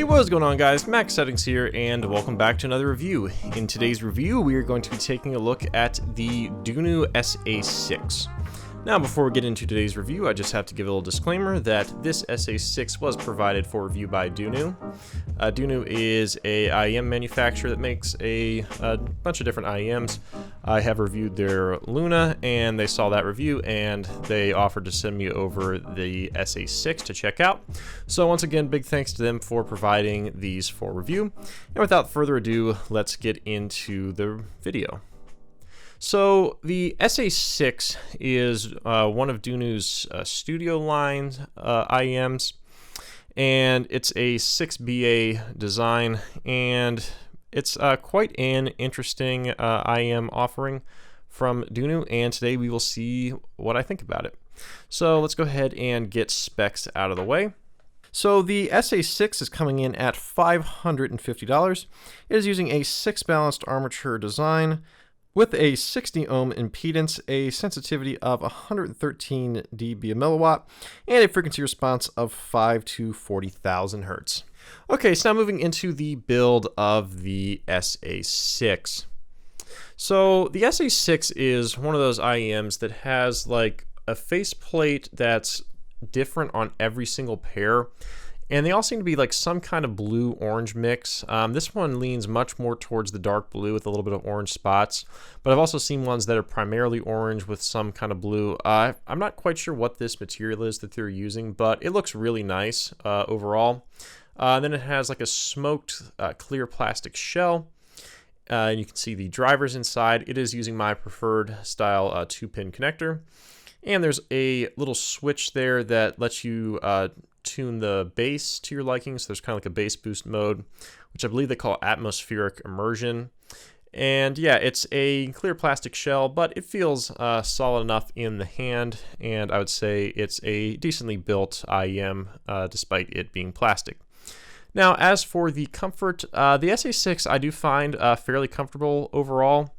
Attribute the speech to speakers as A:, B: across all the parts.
A: What is going on, guys? Max Settings here, and welcome back to another review. In today's review, we are going to be taking a look at the Dunu SA6. Now, before we get into today's review, I just have to give a little disclaimer that this SA6 was provided for review by Dunu. Dunu is a IEM manufacturer that makes a bunch of different IEMs. I have reviewed their Luna, and they saw that review, and they offered to send me over the SA6 to check out. So once again, big thanks to them for providing these for review. And without further ado, let's get into the video. So the SA6 is one of Dunu's studio line IEMs, and it's a 6BA design, and it's quite an interesting IEM offering from Dunu, and today we will see what I think about it. So let's go ahead and get specs out of the way. So the SA6 is coming in at $550. It is using a 6-balanced armature design with a 60 ohm impedance, a sensitivity of 113 dB a milliwatt, and a frequency response of 5 to 40,000 hertz. Okay, so now moving into the build of the SA6. So the SA6 is one of those IEMs that has like a faceplate that's different on every single pair. And they all seem to be like some kind of blue-orange mix. This one leans much more towards the dark blue with a little bit of orange spots. But I've also seen ones that are primarily orange with some kind of blue. I'm not quite sure what this material is that they're using, but it looks really nice overall. Then it has like a smoked clear plastic shell. And you can see the drivers inside. It is using my preferred style 2-pin connector. And there's a little switch there that lets you tune the bass to your liking. So there's kind of like a bass boost mode, which I believe they call atmospheric immersion. And yeah, it's a clear plastic shell, but it feels solid enough in the hand. And I would say it's a decently built IEM despite it being plastic. Now, as for the comfort, the SA6 I do find fairly comfortable overall.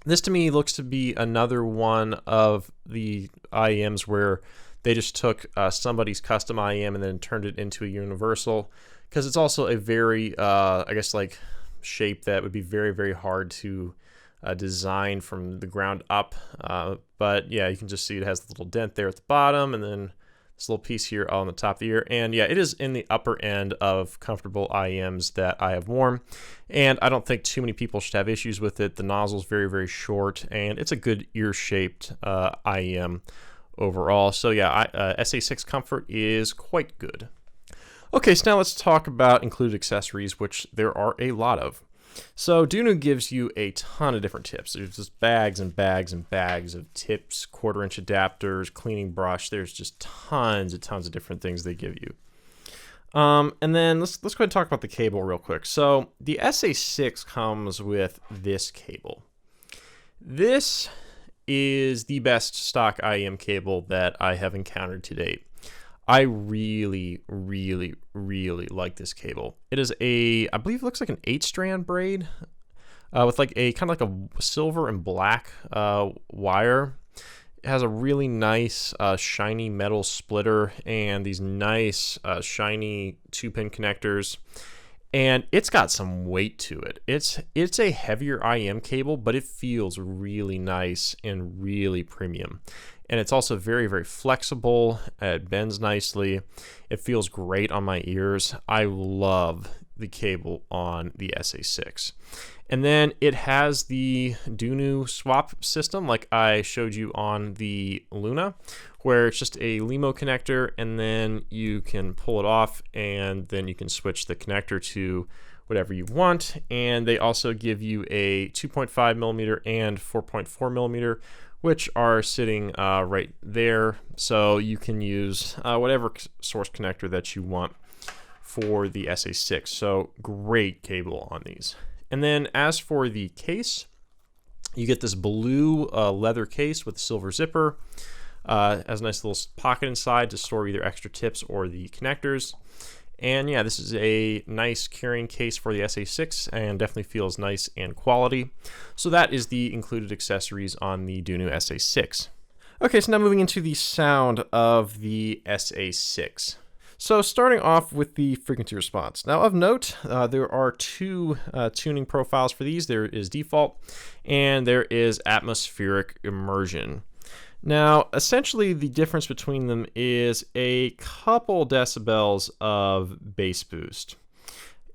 A: This to me looks to be another one of the IEMs where they just took somebody's custom IEM and then turned it into a universal, because it's also a very, I guess, like shape that would be very, very hard to design from the ground up. But yeah, you can just see it has a little dent there at the bottom, and then this little piece here on the top of the ear. And yeah, it is in the upper end of comfortable IEMs that I have worn. And I don't think too many people should have issues with it. The nozzle's very, very short, and it's a good ear-shaped IEM overall. So yeah, SA6 comfort is quite good. Okay, so now let's talk about included accessories, which there are a lot of. So Dunu gives you a ton of different tips. There's just bags and bags and bags of tips, 1/4-inch adapters, cleaning brush. There's just tons of different things they give you. And then let's go ahead and talk about the cable real quick. So the SA6 comes with this cable. This is the best stock IEM cable that I have encountered to date. I really, really, really like this cable. It is I believe it looks like an 8-strand braid with like a kind of like a silver and black wire. It has a really nice shiny metal splitter and these nice shiny 2-pin connectors. And it's got some weight to it. It's a heavier IEM cable, but it feels really nice and really premium. And it's also very, very flexible. It bends nicely. It feels great on my ears. I love the cable on the SA6. And then it has the Dunu swap system like I showed you on the Luna, where it's just a LEMO connector, and then you can pull it off, and then you can switch the connector to whatever you want. And they also give you a 2.5 millimeter and 4.4 millimeter, which are sitting right there. So you can use whatever source connector that you want for the SA6. So great cable on these. And then as for the case, you get this blue leather case with a silver zipper. Has a nice little pocket inside to store either extra tips or the connectors. And yeah, this is a nice carrying case for the SA6 and definitely feels nice and quality. So that is the included accessories on the Dunu SA6. Okay, so now moving into the sound of the SA6. So starting off with the frequency response. Now of note, there are two tuning profiles for these. There is default and there is atmospheric immersion. Now essentially the difference between them is a couple decibels of bass boost.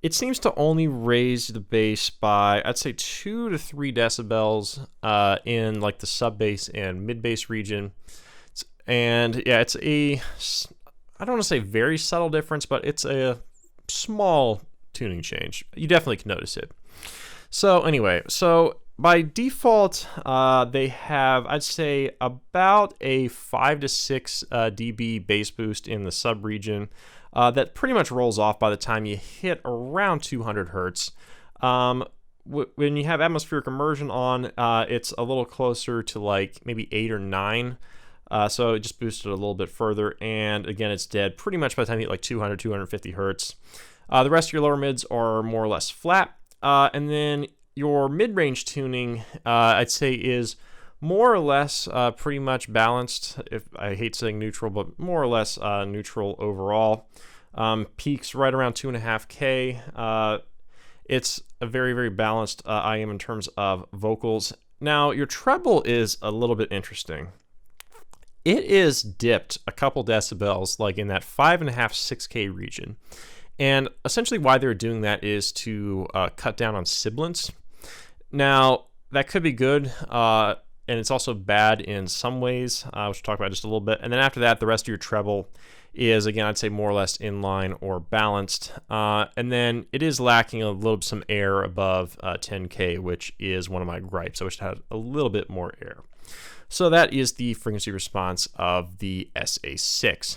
A: It seems to only raise the bass by, I'd say, 2 to 3 decibels in like the sub bass and mid bass region. And yeah, it's a, I don't want to say very subtle difference, but it's a small tuning change. You definitely can notice it. So anyway, so by default, they have, I'd say, about a 5 to 6 dB bass boost in the sub region. That pretty much rolls off by the time you hit around 200 hertz. When you have atmospheric immersion on, it's a little closer to like maybe 8 or 9. So it just boosted a little bit further. And again, it's dead pretty much by the time you hit like 200, 250 hertz. The rest of your lower mids are more or less flat. And then your mid-range tuning, I'd say, is more or less pretty much balanced. If I hate saying neutral, but more or less neutral overall. Peaks right around 2.5K. It's a very, very balanced IM in terms of vocals. Now, your treble is a little bit interesting. It is dipped a couple decibels, like in that 5.5, 6K region. And essentially why they're doing that is to cut down on sibilance. Now, that could be good, and it's also bad in some ways, which we'll talk about just a little bit. And then after that, the rest of your treble is, again, I'd say more or less in line or balanced. And then it is lacking a little some air above 10K, which is one of my gripes. I wish it had a little bit more air. So that is the frequency response of the SA6.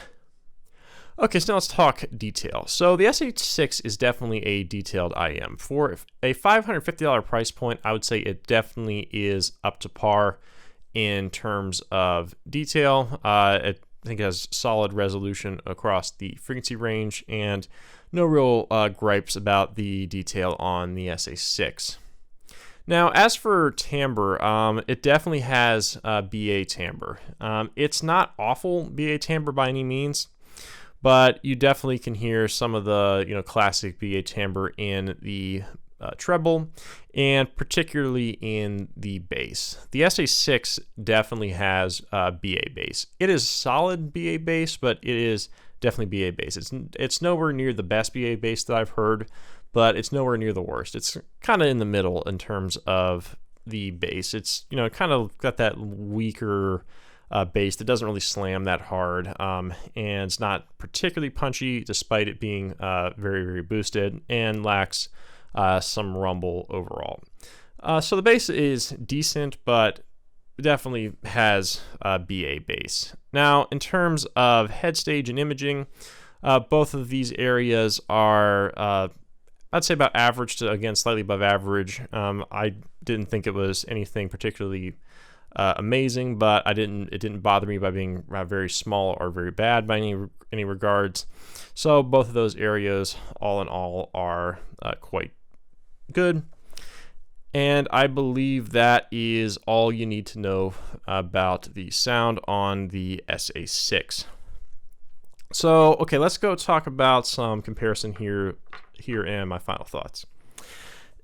A: Okay, so now let's talk detail. So the SA6 is definitely a detailed IM. For a $550 price point, I would say it definitely is up to par in terms of detail. I think it has solid resolution across the frequency range and no real gripes about the detail on the SA6. Now, as for timbre, it definitely has BA timbre. It's not awful BA timbre by any means, but you definitely can hear some of the classic BA timbre in the treble, and particularly in the bass. The SA6 definitely has BA bass. It is solid BA bass, but it is definitely BA bass. It's nowhere near the best BA bass that I've heard, but it's nowhere near the worst. It's kind of in the middle in terms of the bass. It's kind of got that weaker bass that doesn't really slam that hard, and it's not particularly punchy despite it being very, very boosted, and lacks some rumble overall. So the bass is decent, but definitely has BA bass. Now, in terms of head stage and imaging, both of these areas are I'd say about average to, again, slightly above average. I didn't think it was anything particularly amazing, but it didn't bother me by being very small or very bad by any regards. So both of those areas, all in all, are quite good. And I believe that is all you need to know about the sound on the SA6. So, okay, let's go talk about some comparison here and my final thoughts.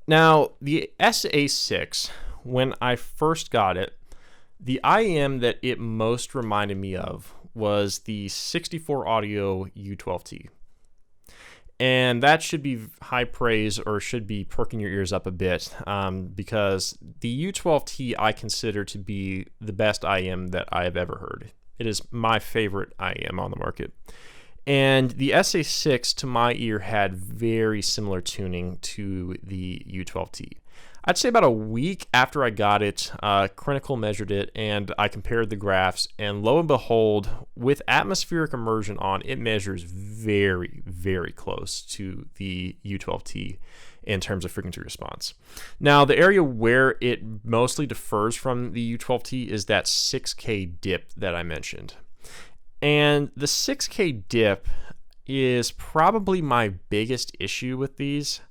A: Now, the SA6, when I first got it, the IM that it most reminded me of was the 64 Audio U12T. And that should be high praise, or should be perking your ears up a bit, because the U12T I consider to be the best IM that I have ever heard. It is my favorite IM on the market. And the SA6, to my ear, had very similar tuning to the U12T. I'd say about a week after I got it, Critical measured it, and I compared the graphs, and lo and behold, with atmospheric immersion on, it measures very, very close to the U12T in terms of frequency response. Now, the area where it mostly differs from the U12T is that 6K dip that I mentioned. And the 6K dip is probably my biggest issue with these.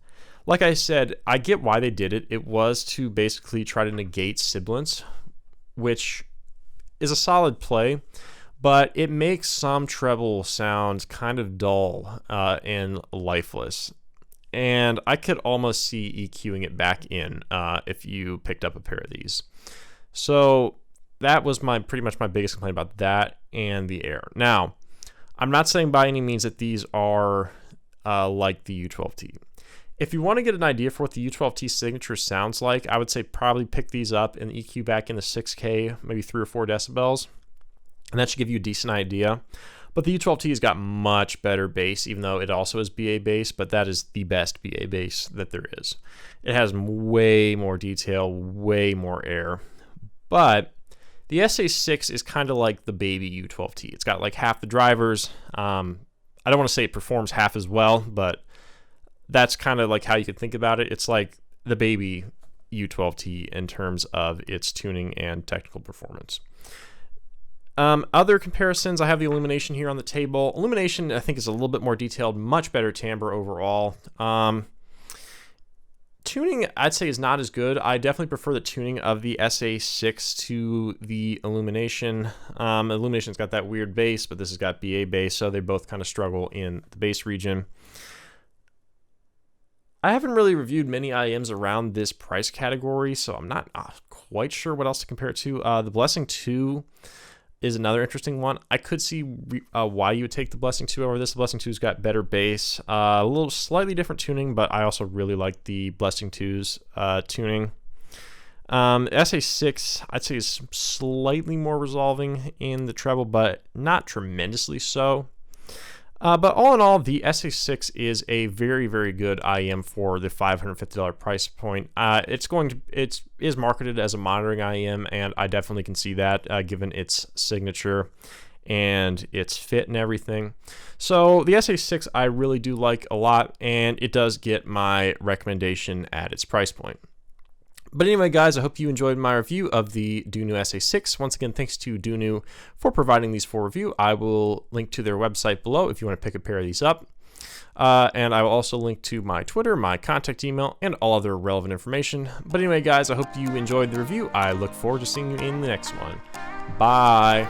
A: Like I said, I get why they did it. It was to basically try to negate sibilance, which is a solid play. but it makes some treble sound kind of dull and lifeless. And I could almost see EQing it back in if you picked up a pair of these. So that was pretty much my biggest complaint about that and the Air. Now, I'm not saying by any means that these are like the U12T. If you want to get an idea for what the U12T signature sounds like, I would say probably pick these up and EQ back in the 6K, maybe 3 or 4 decibels. And that should give you a decent idea. But the U12T has got much better bass, even though it also is BA bass, but that is the best BA bass that there is. It has way more detail, way more air. But the SA6 is kind of like the baby U12T. It's got like half the drivers. I don't want to say it performs half as well, but that's kind of like how you could think about it. It's like the baby U12T in terms of its tuning and technical performance. Other comparisons, I have the Illumination here on the table. Illumination, I think, is a little bit more detailed, much better timbre overall. Tuning, I'd say, is not as good. I definitely prefer the tuning of the SA6 to the Illumination. Illumination's got that weird bass, but this has got BA bass, so they both kind of struggle in the bass region. I haven't really reviewed many IEMs around this price category, so I'm not quite sure what else to compare it to. The Blessing 2 is another interesting one. I could see why you would take the Blessing 2 over this. The Blessing 2's got better bass, a little slightly different tuning, but I also really like the Blessing 2's tuning. SA6, I'd say, is slightly more resolving in the treble, but not tremendously so. But all in all, the SA6 is a very, very good IEM for the $550 price point. It is marketed as a monitoring IEM, and I definitely can see that given its signature and its fit and everything. So the SA6 I really do like a lot, and it does get my recommendation at its price point. But anyway, guys, I hope you enjoyed my review of the Dunu SA6. Once again, thanks to Dunu for providing these for review. I will link to their website below if you want to pick a pair of these up. And I will also link to my Twitter, my contact email, and all other relevant information. But anyway, guys, I hope you enjoyed the review. I look forward to seeing you in the next one. Bye.